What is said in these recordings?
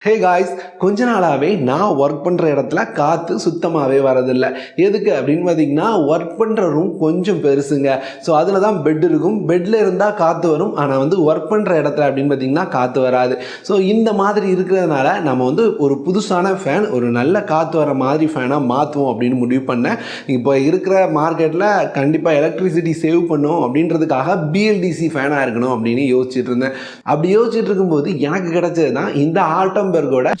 Hey guys, கொஞ்ச நாளாகவே நான் ஒர்க் பண்ணுற இடத்துல காற்று சுத்தமாகவே வரதில்லை. எதுக்கு அப்படின்னு பார்த்தீங்கன்னா, ஒர்க் பண்ணுற ரூம் கொஞ்சம் பெருசுங்க. ஸோ அதில் தான் பெட் இருக்கும். பெட்டில் இருந்தால் காற்று வரும். ஆனால் ஒர்க் பண்ணுற இடத்துல அப்படின்னு பார்த்தீங்கன்னா காற்று வராது. ஸோ இந்த மாதிரி இருக்கிறதுனால நம்ம ஒரு புதுசான ஃபேன், ஒரு நல்ல காற்று வர மாதிரி ஃபேனாக மாற்றுவோம் அப்படின்னு முடிவு பண்ணேன். இப்போ இருக்கிற மார்க்கெட்டில் கண்டிப்பாக எலக்ட்ரிசிட்டி சேவ் பண்ணும் அப்படின்றதுக்காக பிஎல்டிசி ஃபேனாக இருக்கணும் அப்படின்னு யோசிச்சுட்டு இருந்தேன். அப்படி யோசிச்சுட்டு இருக்கும்போது எனக்கு கிடைச்சது தான் இந்த ஆல்டம்பர்கோட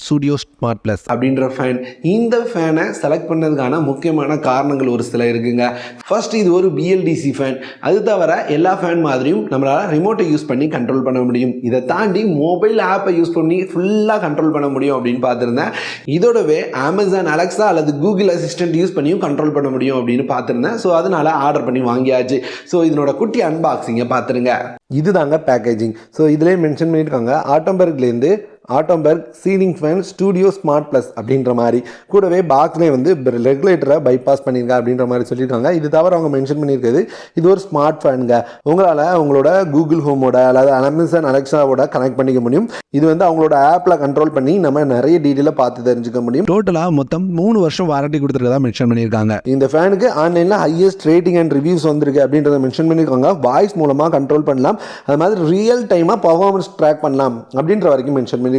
ஸ்டுடியோ ஸ்மார்ட் பிளஸ் அப்படின்ற ஃபேன். இந்த ஃபேனை செலக்ட் பண்ணதுக்கான முக்கியமான காரணங்கள் ஒரு சில இருக்குங்க. ஃபர்ஸ்ட், இது ஒரு பிஎல்டிசி ஃபேன். அது தவிர எல்லா ஃபேன் மாதிரியும் நம்மளால் ரிமோட்டை யூஸ் பண்ணி கண்ட்ரோல் பண்ண முடியும். இதை தாண்டி மொபைல் ஆப்பை யூஸ் பண்ணி ஃபுல்லாக கண்ட்ரோல் பண்ண முடியும் அப்படின்னு பார்த்துருந்தேன். இதோடவே அமேசான் அலெக்ஸா அல்லது கூகுள் அசிஸ்டன்ட் யூஸ் பண்ணியும் கண்ட்ரோல் பண்ண முடியும் அப்படின்னு பார்த்துருந்தேன். ஸோ அதனால ஆர்டர் பண்ணி வாங்கியாச்சு. ஸோ இதனோட குட்டி அன்பாக்சிங்கை பார்த்துருங்க. இதுதாங்க பேக்கேஜிங். ஸோ இதிலே மென்ஷன் பண்ணியிருக்காங்க ஆட்டம்பர்க்லேருந்து Atomberg ceiling fan studio smart plus அப்படின்ற மாதிரி. கூடவே பாக்ஸ்லேயே ரெகுலேட்டரை பைபாஸ் பண்ணியிருங்க அப்படின்ற மாதிரி சொல்லியிருக்காங்க. இது தவிர அவங்க மென்ஷன் பண்ணியிருக்கிறது இது ஒரு ஸ்மார்ட் ஃபேனுங்க. உங்களால் உங்களோட கூகுள் ஹோமோட அல்லது அமேசான் அலெக்ஸாவோட கனெக்ட் பண்ணிக்க முடியும். இது அவங்களோட ஆப்பில் கண்ட்ரோல் பண்ணி நம்ம நிறைய டீட்டெயிலாக பார்த்து தெரிஞ்சுக்க முடியும். டோட்டலாக மொத்தம் 3 வருஷம் வாரண்டி கொடுத்துருக்கதா மென்ஷன் பண்ணியிருக்காங்க. இந்த ஃபேனுக்கு ஆன்லைனில் ஹையஸ்ட் ரேட்டிங் அண்ட் ரிவ்யூஸ் வந்திருக்கு அப்படின்றத மென்ஷன் பண்ணியிருக்காங்க. வாய்ஸ் மூலமாக கண்ட்ரோல் பண்ணலாம், அது மாதிரி ரியல் டைமாக பர்ஃபார்மன்ஸ் ட்ராக் பண்ணலாம் அப்படின்ற வரைக்கும் மென்ஷன் பண்ணியிருக்காங்க.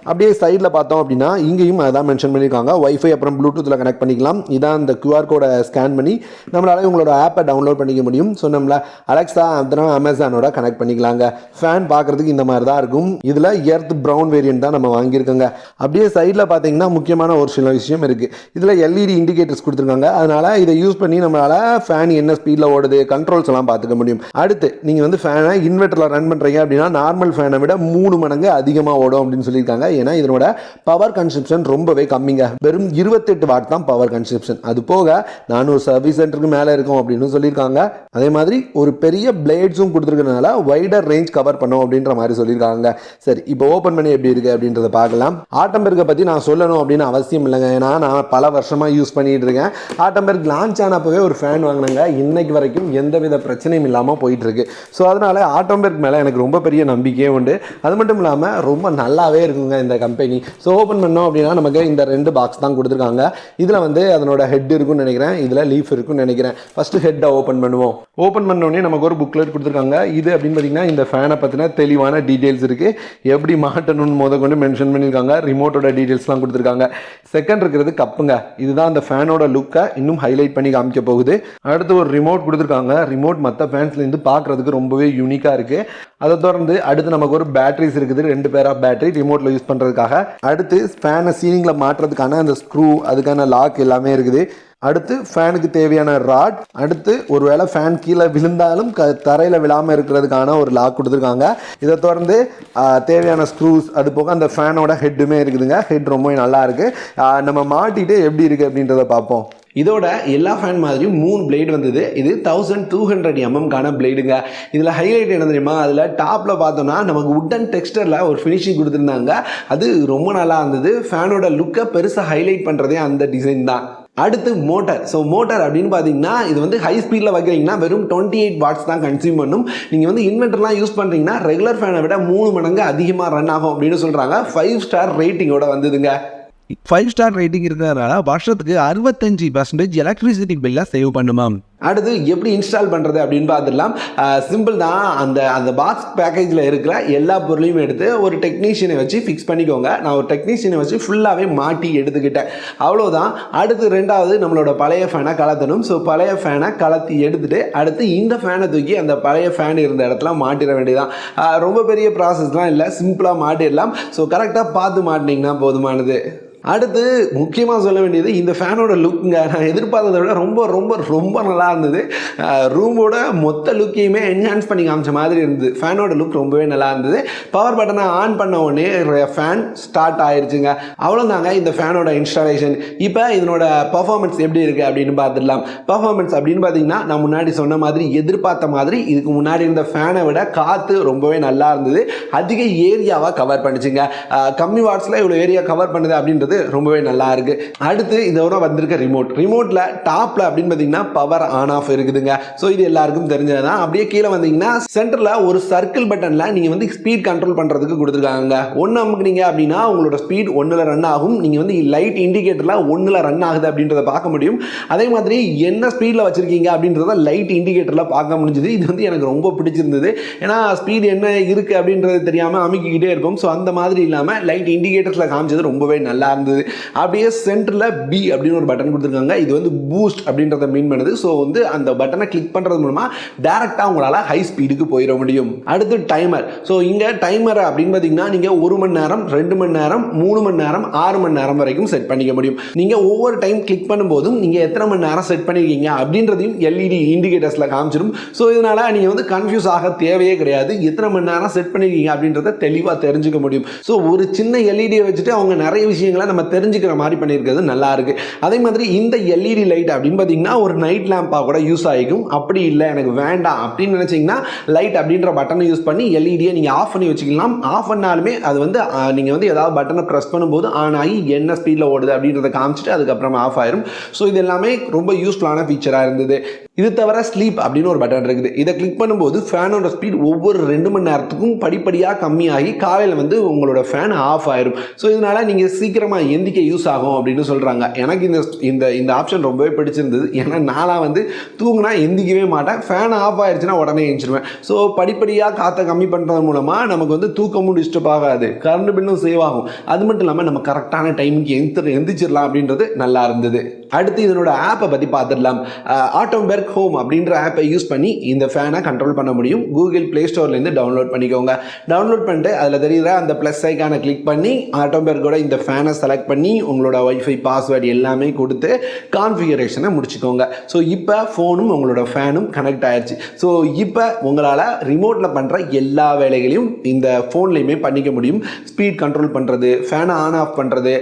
அப்படியே சைடில் பார்த்தோம் அப்படின்னா இங்கேயும் அதான் மென்ஷன் பண்ணியிருக்காங்க. வைஃபை அப்புறம் ப்ளூடூத்தில் கனெக்ட் பண்ணிக்கலாம். இதான் இந்த QR கோடை ஸ்கேன் பண்ணி நம்மளால உங்களோட ஆப்பை டவுன்லோட் பண்ணிக்க முடியும். ஸோ நம்மள அலெக்ஸா அதனால் அமேசானோட கனெக்ட் பண்ணிக்கலாங்க. ஃபேன் பார்க்குறதுக்கு இந்த மாதிரி தான் இருக்கும். இதில் எர்த் ப்ரௌன் வேரியன்ட் தான் நம்ம வாங்கியிருக்கோங்க. அப்படியே சைடில் பார்த்தீங்கன்னா முக்கியமான ஒரு சில விஷயம் இருக்குது. இதில் எல்இடி இண்டிகேட்டர்ஸ் கொடுத்துருக்காங்க. அதனால் இதை யூஸ் பண்ணி நம்மளால் ஃபேன் என்ன ஸ்பீடில் ஓடுது, கண்ட்ரோல்ஸ் எல்லாம் பார்த்துக்க முடியும். அடுத்து நீங்கள் ஃபேனை இன்வெர்ட்டரில் ரன் பண்ணுறீங்க அப்படின்னா நார்மல் ஃபேனை விட 3 மடங்கு அதிகமாக ஓடும் அப்படின்னு சொல்லியிருக்காங்க. ஏன்னா இதனோட பவர் கன்சப்ஷன் ரொம்பவே கம்மிங்க. வெறும் 28 வாட் தான் பவர் கன்சப்ஷன். அது போக 400 சர்வீஸ் சென்டருக்கு மேலே இருக்கும் அப்படின்னு சொல்லியிருக்காங்க. அதே மாதிரி ஒரு பெரிய பிளேட்ஸும் கொடுத்துருக்கனால வைடர் ரேஞ்ச் கவர் பண்ணும் அப்படின்ற மாதிரி சொல்லியிருக்காங்க. சரி, இப்போ ஓப்பன் பண்ணி எப்படி இருக்கு அப்படின்றத பார்க்கலாம். ஆட்டம்பர்கை பற்றி நான் சொல்லணும் அப்படின்னு அவசியம் இல்லைங்க. ஏன்னா நான் பல வருஷமாக யூஸ் பண்ணிட்டு இருக்கேன். ஆட்டம்பர்க் லான்ச் ஆனப்பவே ஒரு ஃபேன் வாங்கினாங்க. இன்னைக்கு வரைக்கும் எந்தவித பிரச்சனையும் இல்லாமல் போயிட்டு இருக்கு. ஸோ அதனால ஆட்டம்பர்க் மேலே எனக்கு ரொம்ப பெரிய நம்பிக்கையே உண்டு. அது மட்டும் இல்லாமல் ரொம்ப நல்லாவே இருக்குங்க இந்த கம்பெனி. ஸோ ஓப்பன் பண்ணோம் அப்படின்னா நமக்கு இந்த 2 பாக்ஸ் தான் கொடுத்துருக்காங்க. இதில் அதனோட ஹெட் இருக்குன்னு நினைக்கிறேன், இதில் லீஃப் இருக்குன்னு நினைக்கிறேன். ஃபர்ஸ்ட் ஹெட்டை ஓப்பன் பண்ணுவோம். ஓப்பன் பண்ணோடனே நமக்கு ஒரு புக்லெட் கொடுத்துருக்காங்க. இது அப்படின்னு பார்த்தீங்கன்னா இந்த ஃபேனை பற்றின தெளிவான டீட்டெயில்ஸ் இருக்குது. எப்படி மாட்டணும்னு கொண்டு மென்ஷன் பண்ணியிருக்காங்க. ரிமோட்டோட டீட்டெயில்ஸ்லாம் கொடுத்துருக்காங்க. செகண்ட் இருக்கிறது கப்புங்க. இதுதான் அந்த ஃபேனோட லுக்கை இன்னும் ஹைலைட் பண்ணி காமிக்க போகுது. அடுத்து ஒரு ரிமோட் கொடுத்துருக்காங்க. ரிமோட் மற்ற ஃபேன்ஸ்லேருந்து பார்க்குறதுக்கு ரொம்பவே யூனிக்காக இருக்குது. அதை தொடர்ந்து அடுத்து நமக்கு ஒரு பேட்டரிஸ் இருக்குது. 2 பேர் ஆஃப் பேட்டரி ரிமோட்டில் யூஸ் பண்ணுறதுக்காக. அடுத்து ஃபேனை சீலிங்கில் மாட்டுறதுக்கான அந்த ஸ்க்ரூ, அதுக்கான லாக் எல்லாமே இருக்குது. அடுத்து ஃபேனுக்கு தேவையான ராட். அடுத்து ஒருவேளை ஃபேன் கீழே விழுந்தாலும் தரையில் விழாமல் இருக்கிறதுக்கான ஒரு லாக் கொடுத்துருக்காங்க. இதை தொடர்ந்து தேவையான ஸ்க்ரூஸ், அது போக அந்த ஃபேனோட ஹெட்டுமே இருக்குதுங்க. ஹெட் ரொம்ப நல்லா இருக்குது. நம்ம மாட்டிட்டு எப்படி இருக்குது அப்படின்றத பார்ப்போம். இதோட எல்லா ஃபேன் மாதிரியும் 3 பிளேடு வந்தது. இது 1200 mm பிளேடுங்க. இதில் ஹைலைட் என்ன தெரியுமா, அதில் டாப்பில் பார்த்தோம்னா நமக்கு உட்டன் டெக்ஸ்டரில் ஒரு ஃபினிஷிங் கொடுத்துருந்தாங்க. அது ரொம்ப நல்லா இருந்தது. ஃபேனோட லுக்கை பெருசாக ஹைலைட் பண்ணுறதே அந்த டிசைன் தான். அடுத்து மோட்டர். ஸோ மோட்டர் அப்படின்னு பார்த்தீங்கன்னா இது ஹை ஸ்பீடில் வைக்கிறீங்கன்னா வெறும் 28 வாட்ஸ் தான் கன்சியூம் பண்ணும். நீங்கள் இன்வெர்ட்டர்லாம் யூஸ் பண்ணுறீங்கன்னா ரெகுலர் ஃபேனை விட 3 மடங்கு அதிகமாக ரன் ஆகும் அப்படின்னு சொல்கிறாங்க. 5 ஸ்டார் ரேட்டிங்கோட வந்ததுங்க. 5 ஸ்டார் ரேட்டிங் இருக்கிறதுனால வருஷத்துக்கு 65% எலக்ட்ரிசிட்டி பில்லை சேவ் பண்ணுமாம். அடுத்து எப்படி இன்ஸ்டால் பண்ணுறது அப்படின்னு பார்த்துடலாம். சிம்பிள் தான். அந்த பாக்ஸ் பேக்கேஜில் இருக்கிற எல்லா பொருளையும் எடுத்து ஒரு டெக்னீஷியனை வச்சு ஃபிக்ஸ் பண்ணிக்கோங்க. நான் ஒரு டெக்னீஷியனை வச்சு ஃபுல்லாகவே மாட்டி எடுத்துக்கிட்டேன். அவ்வளோதான். அடுத்து 2வது நம்மளோட பழைய ஃபேனை கலத்தணும். ஸோ பழைய ஃபேனை கலத்தி எடுத்துகிட்டு அடுத்து இந்த ஃபேனை தூக்கி அந்த பழைய ஃபேன் இருந்த இடத்துல மாட்டிட வேண்டியதான். ரொம்ப பெரிய ப்ராசஸ்லாம் இல்லை, சிம்பிளாக மாட்டிடலாம். ஸோ கரெக்டாக பார்த்து மாட்டினீங்கன்னா போதுமானது. அடுத்து முக்கியமாக சொல்ல வேண்டியது இந்த ஃபேனோட லுக்குங்க. நான் எதிர்பார்த்ததை விட ரொம்ப ரொம்ப ரொம்ப நல்லா இருந்தது. ரூமோட மொத்த லுக்கையுமே என்ஹான்ஸ் பண்ணி காமிச்ச மாதிரி இருந்தது. ஃபேனோட லுக் ரொம்பவே நல்லா இருந்தது. பவர் பட்டனை ஆன் பண்ண உடனே ஃபேன் ஸ்டார்ட் ஆயிடுச்சுங்க. அவ்வளோதாங்க இந்த ஃபேனோட இன்ஸ்டாலேஷன். இப்போ இதனோட பர்ஃபார்மன்ஸ் எப்படி இருக்குது அப்படின்னு பார்த்துடலாம். பர்ஃபார்மன்ஸ் அப்படின்னு பார்த்தீங்கன்னா நான் முன்னாடி சொன்ன மாதிரி எதிர்பார்த்த மாதிரி இதுக்கு முன்னாடி இருந்த ஃபேனை விட காற்று ரொம்பவே நல்லா இருந்தது. அதிக ஏரியாவாக கவர் பண்ணிச்சுங்க. கம்மி வாட்ஸில் இவ்வளோ ஏரியா கவர் பண்ணுது அப்படின்றது அப்படின்றது ரொம்பவே நல்லா இருக்கு. அடுத்து இதோட வந்திருக்க ரிமோட்டில் டாப்பில் அப்படின்னு பார்த்தீங்கன்னா பவர் ஆன் ஆஃப் இருக்குதுங்க. ஸோ இது எல்லாருக்கும் தெரிஞ்சது தான். அப்படியே கீழே வந்தீங்கன்னா சென்டரில் ஒரு சர்க்கிள் பட்டனில் நீங்கள் வந்து ஸ்பீட் கண்ட்ரோல் பண்ணுறதுக்கு கொடுத்துருக்காங்க. ஒன்று அமுக்குனீங்க அப்படின்னா உங்களோட ஸ்பீட் 1ல் ரன் ஆகும். நீங்கள் வந்து லைட் இண்டிகேட்டரில் 1ல் ரன் ஆகுது அப்படின்றத பார்க்க முடியும். அதே மாதிரி என்ன ஸ்பீடில் வச்சுருக்கீங்க அப்படின்றத லைட் இண்டிகேட்டரில் பார்க்க முடிஞ்சுது. இது வந்து எனக்கு ரொம்ப பிடிச்சிருந்தது. ஏன்னா ஸ்பீட் என்ன இருக்குது அப்படின்றது தெரியாமல் அமைக்கிக்கிட்டே இருக்கும். ஸோ அந்த மாதிரி இல்லாமல் லைட் இண்டிகேட்டர்ஸில் காமிச்சது ரொம்பவே நல்லா இருந்தது. அப்படியே சென்டரில் பி அப்படின்னு ஒரு பட்டன் கொடுத்துருக்காங்க. இது வந்து பூஸ்ட் அப்படின்றத மீன் பண்ணுது. ஸோ வந்து அந்த பட்டனை கிளிக் பண்ணுறது மூலமாக டேரெக்டாக உங்களால் ஹை ஸ்பீடுக்கு போயிட முடியும். அடுத்து டைமர். ஸோ இங்கே டைமர் அப்படின்னு பார்த்தீங்கன்னா நீங்கள் 1 மணி நேரம், 2 மணி நேரம், 3 மணி நேரம், 6 மணி நேரம் வரைக்கும் செட் பண்ணிக்க முடியும். நீங்கள் ஒவ்வொரு டைம் கிளிக் பண்ணும்போதும் நீங்கள் எத்தனை மணி நேரம் செட் பண்ணியிருக்கீங்க அப்படின்றதையும் எல்இடி இண்டிகேட்டர்ஸில் காமிச்சிடும். ஸோ இதனால் நீங்கள் வந்து கன்ஃபியூஸ் ஆக தேவையே கிடையாது. எத்தனை மணி நேரம் செட் பண்ணியிருக்கீங்க அப்படின்றத தெளிவாக தெரிஞ்சுக்க முடியும். ஸோ ஒரு சின்ன எல்இடியை வச்சுட்டு அவங்க நிறைய விஷயங்களை நம்ம தெரிஞ்சுக்கிற மாதிரி பண்ணியிருக்கிறது நல்லா இருக்கு. அதே மாதிரி இந்த எல்இடி லைட் அப்படின்னு பார்த்தீங்கன்னா ஒரு நைட் லேம்பாக கூட யூஸ் ஆகிக்கும். அப்படி இல்லை எனக்கு வேண்டாம் அப்படின்னு நினச்சிங்கன்னா லைட் அப்படின்ற பட்டனை யூஸ் பண்ணி எல்இடியை நீங்கள் ஆஃப் பண்ணி வச்சுக்கலாம். ஆஃப் பண்ணாலுமே அது வந்து நீங்கள் வந்து ஏதாவது பட்டனை ப்ரெஸ் பண்ணும்போது ஆன் ஆகி என்ன ஸ்பீடில் ஓடுது அப்படின்றத காமிச்சிட்டு அதுக்கப்புறமா ஆஃப் ஆயிரும். ஸோ இது எல்லாமே ரொம்ப யூஸ்ஃபுல்லான ஃபீச்சராக இருந்தது. இது தவிர ஸ்லீப் அப்படின்னு ஒரு பட்டன் இருக்குது. இதை கிளிக் பண்ணும்போது ஃபேனோட ஸ்பீட் ஒவ்வொரு 2 மணி நேரத்துக்கும் படிப்படியாக கம்மியாகி காலையில் வந்து உங்களோட ஃபேன் ஆஃப் ஆயிரும். ஸோ இதனால் நீங்கள் சீக்கிரமாக எந்திக்க யூஸ் ஆகும் அப்படின்னு சொல்கிறாங்க. எனக்கு இந்த ஆப்ஷன் ரொம்பவே பிடிச்சிருந்தது. ஏன்னா நான்லாம் வந்து தூங்கினா எந்திக்கவே மாட்டேன். ஃபேன் ஆஃப் ஆயிடுச்சுன்னா உடனே எழுந்திருவேன். ஸோ படிப்படியாக காற்றை கம்மி பண்ணுறது மூலமாக நமக்கு வந்து தூக்கமும் டிஸ்டர்ப் ஆகாது, கரண்ட் பில்லும் சேவ் ஆகும். அது மட்டும் இல்லாமல் நம்ம கரெக்டான டைமுக்கு எந்திரிச்சிடலாம் அப்படின்றது நல்லா இருந்தது. அடுத்து இதனோட ஆப்பை பற்றி பார்த்துடலாம். ஆட்டோபெர்க் ஹோம் அப்படின்ற ஆப்பை யூஸ் பண்ணி இந்த ஃபேனை கண்ட்ரோல் பண்ண முடியும். கூகுள் ப்ளே ஸ்டோர்லேருந்து டவுன்லோட் பண்ணிக்கோங்க. டவுன்லோட் பண்ணிட்டு அதில் தெரிகிற அந்த ப்ளஸ் ஐக்கானை கிளிக் பண்ணி ஆட்டோபெர்க்கோட இந்த ஃபேனை செலக்ட் பண்ணி உங்களோட வைஃபை பாஸ்வேர்டு எல்லாமே கொடுத்து கான்ஃபிகரேஷனை முடிச்சுக்கோங்க. ஸோ இப்போ ஃபோனும் உங்களோட ஃபேனும் கனெக்ட் ஆயிடுச்சு. ஸோ இப்போ உங்களால் ரிமோட்டில் பண்ணுற எல்லா வேலைகளையும் இந்த ஃபோன்லேயுமே பண்ணிக்க முடியும். ஸ்பீட் கண்ட்ரோல் பண்ணுறது, ஃபேனை ஆன் ஆஃப் பண்ணுறது,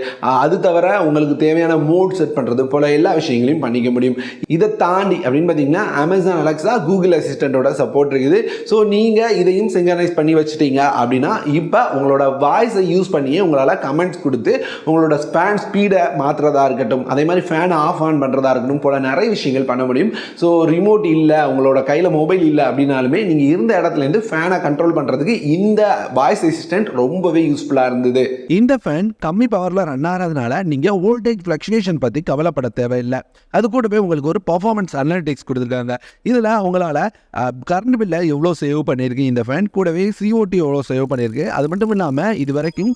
அது தவிர உங்களுக்கு தேவையான மோட் செட் பண்ணுறது போல் எல்லா விஷயங்களையும் பண்ணிக்க முடியும். இதை தாண்டி அப்படின்னு பார்த்தீங்கன்னா அமேசான் அலெக்ஸா, கூகுள் அசிஸ்டண்ட்டோட சப்போர்ட் இருக்குது. ஸோ நீங்கள் இதையும் சிங்க்ரனைஸ் பண்ணி வச்சுட்டீங்க அப்படின்னா இப்போ உங்களோட வாய்ஸை யூஸ் பண்ணியே உங்களால் கமெண்ட்ஸ் கொடுத்து உங்களோட ஸ்பீடை மாற்றுறதா இருக்கட்டும், அதே மாதிரி ஃபேனை ஆஃப் ஆன் பண்ணுறதா இருக்கட்டும் போல நிறைய விஷயங்கள் பண்ண முடியும். ஸோ ரிமோட் இல்லை, உங்களோட கையில் மொபைல் இல்லை அப்படின்னாலுமே நீங்கள் இருந்த இடத்துலேருந்து ஃபேனை கண்ட்ரோல் பண்ணுறதுக்கு இந்த வாய்ஸ் அசிஸ்டன்ட் ரொம்பவே யூஸ்ஃபுல்லாக இருந்தது. இந்த ஃபேன் கம்மி பவரில் ரன் ஆகிறதுனால நீங்கள் வோல்டேஜ் ஃப்ளக்சுவேஷன் பற்றி கவலைப்பட தேவையில்லை. அது கூடவே உங்களுக்கு ஒரு பர்ஃபார்மன்ஸ் அனலிட்டிக்ஸ் கொடுத்துருக்காங்க. இதில் உங்களால் கரண்ட் பில்லை எவ்வளோ சேவ் பண்ணியிருக்கு இந்த ஃபேன், கூடவே CO2 எவ்வளோ சேவ் பண்ணியிருக்கு, அது மட்டும் இல்லாமல் இது வரைக்கும்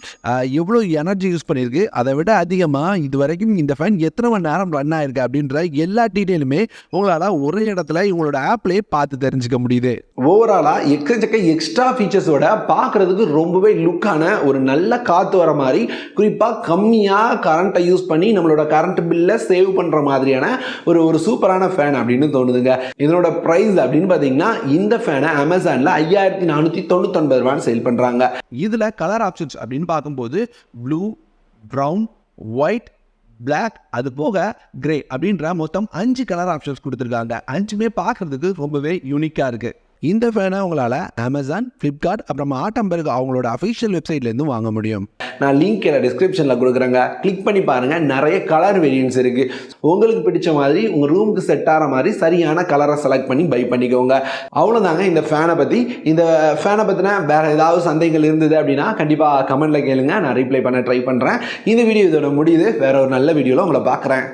எவ்வளோ எனர்ஜி யூஸ் பண்ணியிருக்கு, அதை விட அதிகமாக இது வரைக்கும் இந்த ஃபேன் எத்தனை மணி நேரம் ரன் ஆயிருக்கு அப்படின்ற எல்லா டீட்டெயிலுமே உங்களால் ஒரே இடத்துல இவங்களோட ஆப்லேயே பார்த்து தெரிஞ்சுக்க முடியுது. ஓவராலாக எக்கச்சக்க எக்ஸ்ட்ரா ஃபீச்சர்ஸோட பார்க்குறதுக்கு ரொம்பவே லுக்கான ஒரு நல்ல காற்று வர மாதிரி, குறிப்பாக கம்மியாக கரண்ட்டை யூஸ் பண்ணி நம்மளோட கரண்ட் பில்லை சேவ் பண்ணுற மாதிரியான ஒரு சூப்பரான ஃபேன் அப்படின்னு தோணுதுங்க. இதனோட ப்ரைஸ் அப்படின்னு பார்த்தீங்கன்னா இந்த ஃபேனை அமேசானில் 5499 ரூபான்னு சேல் பண்ணுறாங்க. இதில் கலர் ஆப்ஷன்ஸ் அப்படின்னு பார்க்கும்போது ப்ளூ, ப்ரௌன், ஒயிட், பிளாக், அது போக கிரே அப்படின்ற மொத்தம் 5 கலர் ஆப்ஷன்ஸ் கொடுத்துருக்காங்க. 5மே பார்க்குறதுக்கு ரொம்பவே யூனிக்காக இருக்குது. இந்த ஃபேனை உங்களால் அமேசான், ஃப்ளிப்கார்ட், அப்புறமா ஆட்டம்பெர்க் அவங்களோட அஃபிஷியல் வெப்சைட்லேருந்து வாங்க முடியும். நான் லிங்க் டிஸ்கிரிப்ஷனில் கொடுக்குறேங்க, கிளிக் பண்ணி பாருங்கள். நிறைய கலர் வேரியன்ட்ஸ் இருக்குது. உங்களுக்கு பிடிச்ச மாதிரி உங்கள் ரூமுக்கு செட் ஆகிற மாதிரி சரியான கலரை செலக்ட் பண்ணி பை பண்ணிக்கோங்க. அவ்வளோதாங்க இந்த ஃபேனை பற்றி. இந்த ஃபேனை பற்றின வேறு ஏதாவது சந்தேகங்கள் இருந்தது அப்படின்னா கண்டிப்பாக கமெண்ட்டில் கேளுங்க, நான் ரிப்ளை பண்ண ட்ரை பண்ணுறேன். இந்த வீடியோ இதோட முடியுது. வேறு ஒரு நல்ல வீடியோவில் உங்களை பார்க்குறேன்.